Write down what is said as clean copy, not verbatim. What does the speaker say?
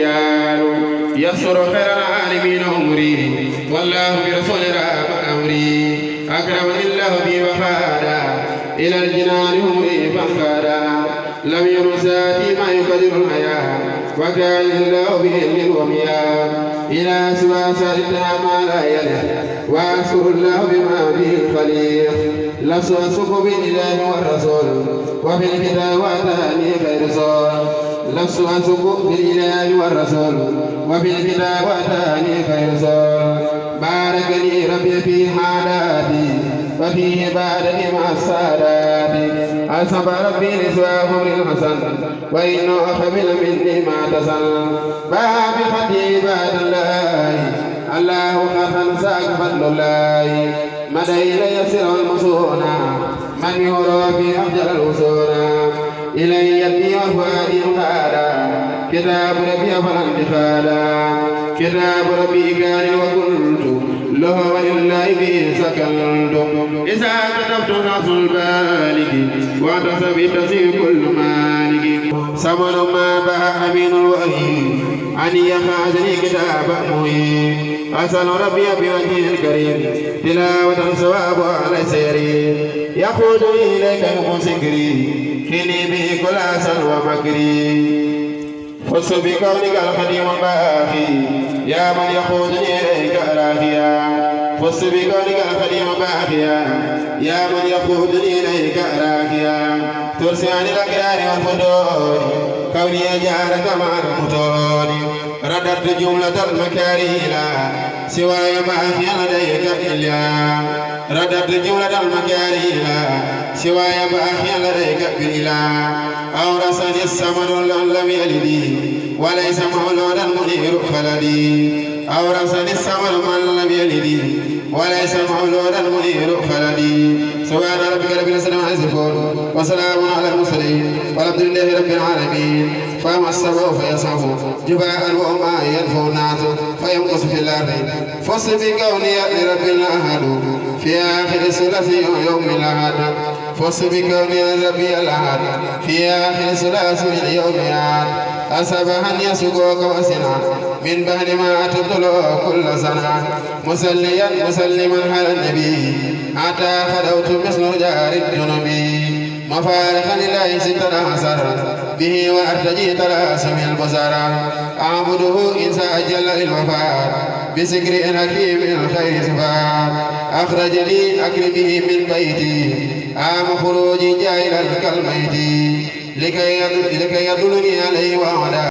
عيال يسر خير العالمين أمري والله برسول راب أمري أكرمني الله بي وفادا إلى الجنان أمري فانفادا لم يرساتي ما يقدر الحياة وكان الله بعلم ومياه إلى سوى سالتنا ما لا يلح وأشكر الله بما به الخليق لست أسك بالإله والرسول وفي الكتاب وأتاني خير صول لست أسك بالإله والرسول وفي الكتاب وأتاني خير صول بارك لي ربي في حالاتي وفي عبادتي مع السادات أصب ربي لسوى خمر الحسن وإنه أقبل مني ما تسل باب خدي عباد الله الله خفا ساق فضل الله مدى إلي يسر المصونة من يرى في أفجر الوصونة إلي يدي وفؤادي مخالا كتاب ربي فالانتخالا كتاب ربي كان وقلت له ولله به سكنت إذا كتبت نص البالغ وتصبت في كل مالك ثمن ما باع أمين الوحي أن يخاذني كتاب مهين أسأل ربي بوجهه الكريم تلاوة ثواب على سيري يقود إليك المسكري كني به كل أسل ومكري خص بكونك القديم باقي يا من يقودني إليك راخيا خص بكونك القديم باقيا يا من يقودني إليك راخيا ترسي عن الأكرار والفضول كوني جارك مع المطول رددت جملة المكاريل سواي ما أخي لديك إلا رددت جملة المكاريل سواي ما أخي لديك إلا أورثني السمد لم يلدي وليس مولودا منير خلدي أورثني السمد من لم يلدي وليس مولودا منير خلدي سبحان ربك رب العزة عما يصفون وسلام على المرسلين والحمد لله رب العالمين فأما السبع فيصعب جباء وما ينفع الناس فيمكث في الأرض فاصل بكوني لرب الأحد في آخر ثلاث يوم الأحد فاصل بكوني ربي الأحد في آخر ثلاث من يوم الأحد أسبحا يسقوك وسنا من بعد ما تبطل كل سنة مسلما على النبي حتى خدوت مثل جار الجنوب مفارقا لله ستة عشر به وأرتجي تلاسم البصر أعبده إن سأجل للوفاء بسكر حكيم الخير سفار أخرج لي أكرمه من بيتي عام خروجي جاهلا كالميت لكي يدلني عليه وعلى